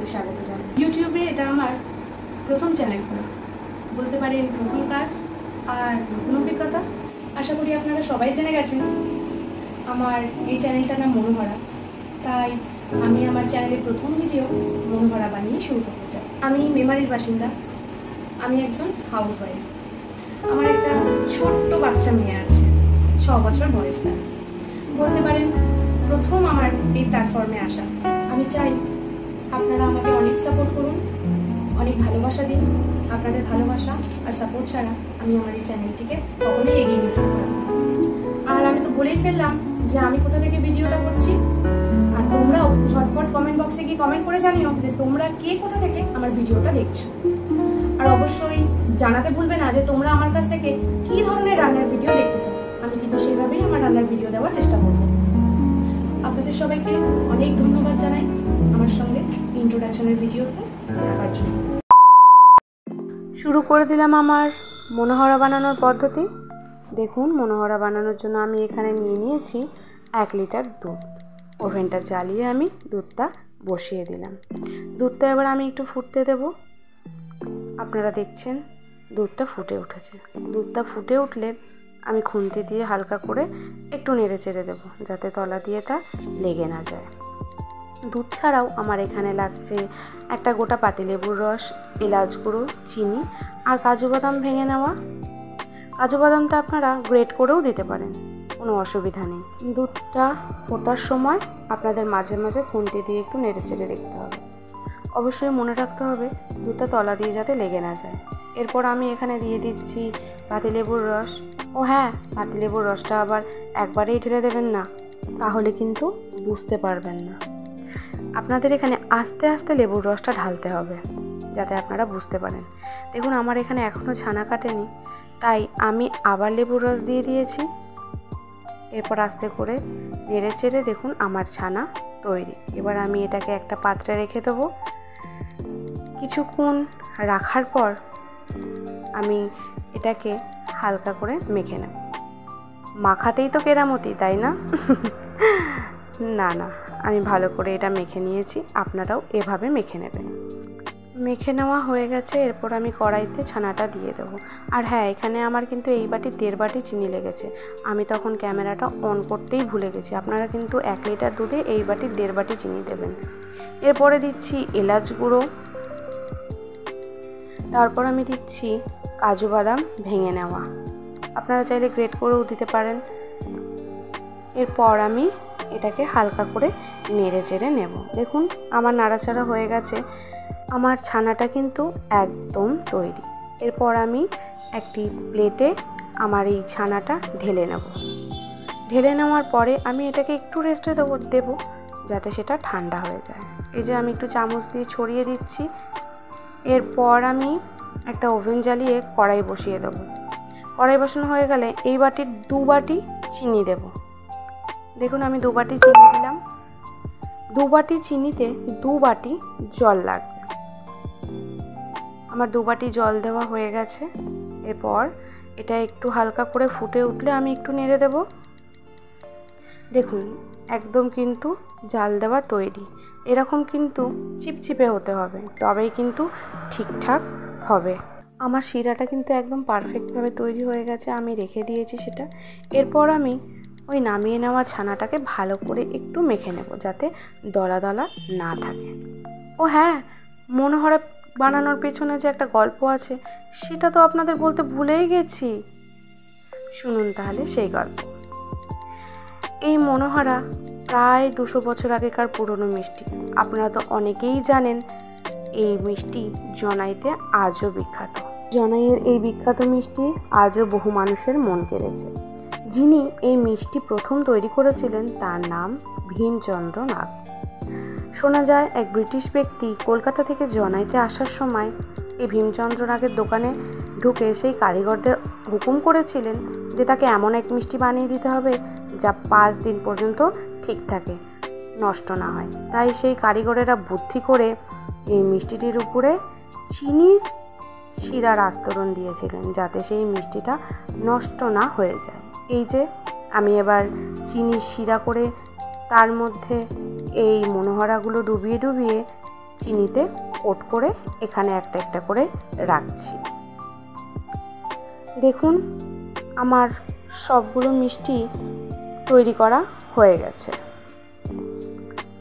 আপনাদের স্বাগত জানাই। ইউটিউবে এটা আমার প্রথম চ্যানেল খোলা, বলতে পারেন প্রথম কাজ আর নতুন অভিজ্ঞতা। আশা করি আপনারা সবাই জেনে গেছেন আমার এই চ্যানেলটার নাম মনোহরা। তাই আমি আমার চ্যানেলের প্রথম ভিডিও মনোহরা বানিয়ে শুরু করতে চাই। আমি মেমারির বাসিন্দা, আমি একজন হাউসওয়াইফ। আমার একটা ছোট্ট বাচ্চা মেয়ে আছে, 6 বছর বয়স তার। বলতে পারেন প্রথম আমার এই প্ল্যাটফর্মে আসা। আমি চাই আপনারা আমাকে অনেক সাপোর্ট করুন, অনেক ভালোবাসা দিন। আপনাদের ভালোবাসা আর সাপোর্ট ছাড়া আমি আমার এই চ্যানেলটিকে কখনোই এগিয়ে নিয়ে যেতে পারবো না। আর আমি তো বলেই ফেললাম যে আমি কোথা থেকে ভিডিওটা করছি, আর তোমরাও ঝটপট কমেন্ট বক্সে গিয়ে কমেন্ট করে জানিও যে তোমরা কে কোথা থেকে আমার ভিডিওটা দেখছো। আর অবশ্যই জানাতে ভুলবে না যে তোমরা আমার কাছ থেকে কি ধরনের রান্নার ভিডিও দেখতে চাও। আমি কিন্তু সেভাবেই আমার রান্নার ভিডিও দেওয়ার চেষ্টা করব। আপনাদের সবাইকে অনেক ধন্যবাদ জানাই আমার সঙ্গে ইন্ট্রোডাকশনের ভিডিওতে থাকার জন্য। শুরু করে দিলাম আমার মনোহরা বানানোর পদ্ধতি। দেখুন, মনোহরা বানানোর জন্য আমি এখানে নিয়ে নিয়েছি 1 লিটার দুধ। ওভেনটা জ্বালিয়ে আমি দুধটা বসিয়ে দিলাম। দুধটা এবার আমি একটু ফুটতে দেব। আপনারা দেখছেন দুধটা ফুটে উঠেছে। দুধটা ফুটে উঠলে আমি খুন্তি দিয়ে হালকা করে একটু নেড়ে চেড়ে দেবো, যাতে তলা দিয়ে তা লেগে না যায়। দুধ ছাড়াও আমার এখানে লাগছে একটা গোটা পাতিলেবুর রস, এলাচ গুঁড়ো, চিনি আর কাজু বাদাম ভেঙে নেওয়া। কাজু বাদামটা আপনারা গ্রেট করেও দিতে পারেন, কোনো অসুবিধা নেই। দুধটা ফোটার সময় আপনাদের মাঝে মাঝে খুন্তি দিয়ে একটু নেড়ে চেড়ে দেখতে হবে। অবশ্যই মনে রাখতে হবে দুধটা তলা দিয়ে যাতে লেগে না যায়। এরপর আমি এখানে দিয়ে দিচ্ছি পাতিলেবুর রস। ও হ্যাঁ, পাতিলেবুর রসটা আবার একবারেই ঢেলে দেবেন না, তাহলে কিন্তু বুঝতে পারবেন না। আপনাদের এখানে আস্তে আস্তে লেবুর রসটা ঢালতে হবে, যাতে আপনারা বুঝতে পারেন। দেখুন, আমার এখানে এখনও ছানা কাটেনি, তাই আমি আবার লেবুর রস দিয়ে দিয়েছি। এরপর আস্তে করে নেড়ে চেড়ে দেখুন আমার ছানা তৈরি। এবার আমি এটাকে একটা পাত্রে রেখে দেবো। কিছুক্ষণ রাখার পর আমি এটাকে হালকা করে মেখে নেব। মাখাতেই তো কেরামতি, তাই না? না না, আমি ভালো করে এটা মেখে নিয়েছি। আপনারাও এভাবে মেখে নেবেন। মেখে নেওয়া হয়ে গেছে। এরপর আমি কড়াইতে ছানাটা দিয়ে দেবো। আর হ্যাঁ, এখানে আমার কিন্তু এই বাটি 1.5 বাটি চিনি লেগেছে। আমি তখন ক্যামেরাটা অন করতেই ভুলে গেছি। আপনারা কিন্তু 1 লিটার দুধে এই বাটি 1.5 বাটি চিনি দেবেন। এরপরে দিচ্ছি এলাচ গুঁড়ো, তারপর আমি দিচ্ছি কাজু বাদাম ভেঙে নেওয়া। আপনারা চাইলে গ্রেট করেও দিতে পারেন। এরপর আমি এটাকে হালকা করে নেড়ে চেড়ে নেব। দেখুন, আমার নাড়াচাড়া হয়ে গেছে। আমার ছানাটা কিন্তু একদম তৈরি। এরপর আমি একটি প্লেটে আমার এই ছানাটা ঢেলে নেব। ঢেলে নেওয়ার পরে আমি এটাকে একটু রেস্টে দেবো, যাতে সেটা ঠান্ডা হয়ে যায়। এই যে আমি একটু চামচ দিয়ে ছড়িয়ে দিচ্ছি। এরপর আমি একটা ওভেন জ্বালিয়ে কড়াই বসিয়ে দেবো। কড়াই বসানো হয়ে গেলে এই বাটির 2 বাটি চিনি দেব। দেখুন, আমি 2 বাটি চিনি দিলাম। 2 বাটি চিনিতে 2 বাটি জল লাগবে। আমার 2 বাটি জল দেওয়া হয়ে গেছে। এরপর এটা একটু হালকা করে ফুটে উঠলে আমি একটু নেড়ে দেব। দেখুন, একদম কিন্তু জাল দেওয়া তৈরি। এরকম কিন্তু চিপচিপে হতে হবে, তবেই কিন্তু ঠিকঠাক হবে। আমার শিরাটা কিন্তু একদম পারফেক্টভাবে তৈরি হয়ে গেছে। আমি রেখে দিয়েছি সেটা। এরপর আমি ওই নামিয়ে নেওয়া ছানাটাকে ভালো করে একটু মেখে নেব, যাতে দলা দলা না থাকে। ও হ্যাঁ, মনোহরা বানানোর পেছনে যে একটা গল্প আছে, সেটা তো আপনাদের বলতে ভুলেই গেছি। শুনুন তাহলে সেই গল্প। এই মনোহরা প্রায় 200 বছর আগেকার পুরনো মিষ্টি। আপনারা তো অনেকেই জানেন এই মিষ্টি জনাইতে আজও বিখ্যাত। জনাইয়ের এই বিখ্যাত মিষ্টি আজও বহু মানুষের মন কেড়েছে। যিনি এই মিষ্টি প্রথম তৈরি করেছিলেন তার নাম ভীমচন্দ্র নাগ। শোনা যায় এক ব্রিটিশ ব্যক্তি কলকাতা থেকে জনাইতে আসার সময় এই ভীমচন্দ্র নাগের দোকানে ঢুকে সেই কারিগরদের হুকুম করেছিলেন যে তাকে এমন এক মিষ্টি বানিয়ে দিতে হবে যা 5 দিন পর্যন্ত ঠিক থাকে, নষ্ট না হয়। তাই সেই কারিগরেরা বুদ্ধি করে এই মিষ্টিটির উপরে চিনির শিরার আস্তরণ দিয়েছিলেন, যাতে সেই মিষ্টিটা নষ্ট না হয়ে যায়। এই যে আমি এবার চিনির শিরা করে তার মধ্যে এই মনোহরাগুলো ডুবিয়ে ডুবিয়ে চিনিতে কোট করে এখানে একটা একটা করে রাখছি। দেখুন আমার সবগুলো মিষ্টি তৈরি করা হয়ে গেছে।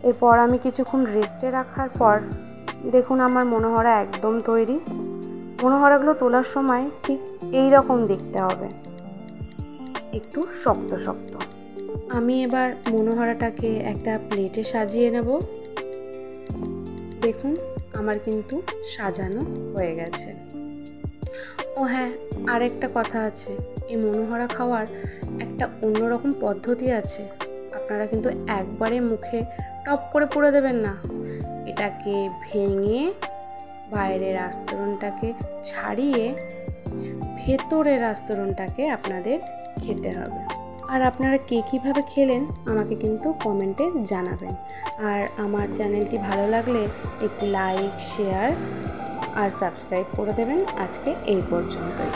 এরপর আমি কিছুক্ষণ রেস্টে রাখার পর দেখুন আমার মনোহরা একদম তৈরি। মনোহরাগুলো তোলার সময় ঠিক এই রকম দেখতে হবে, একটু শক্ত শক্ত। আমি এবার মনোহরাটাকে একটা প্লেটে সাজিয়ে নেব। দেখুন আমার কিন্তু সাজানো হয়ে গেছে। ও হ্যাঁ, আরেকটা কথা আছে, এই মনোহরা খাওয়ার একটা অন্যরকম পদ্ধতি আছে। আপনারা কিন্তু একবারে মুখে টপ করে পুরে দেবেন না, এটাকে ভেঙে বাইরের আস্তরণটাকে ছাড়িয়ে ভেতরের আস্তরণটাকে আপনাদের খেতে হবে। আর আপনারা কে কীভাবে খেলেন আমাকে কিন্তু কমেন্টে জানাবেন। আর আমার চ্যানেলটি ভালো লাগলে একটি লাইক, শেয়ার আর সাবস্ক্রাইব করে দেবেন। আজকে এই পর্যন্তই।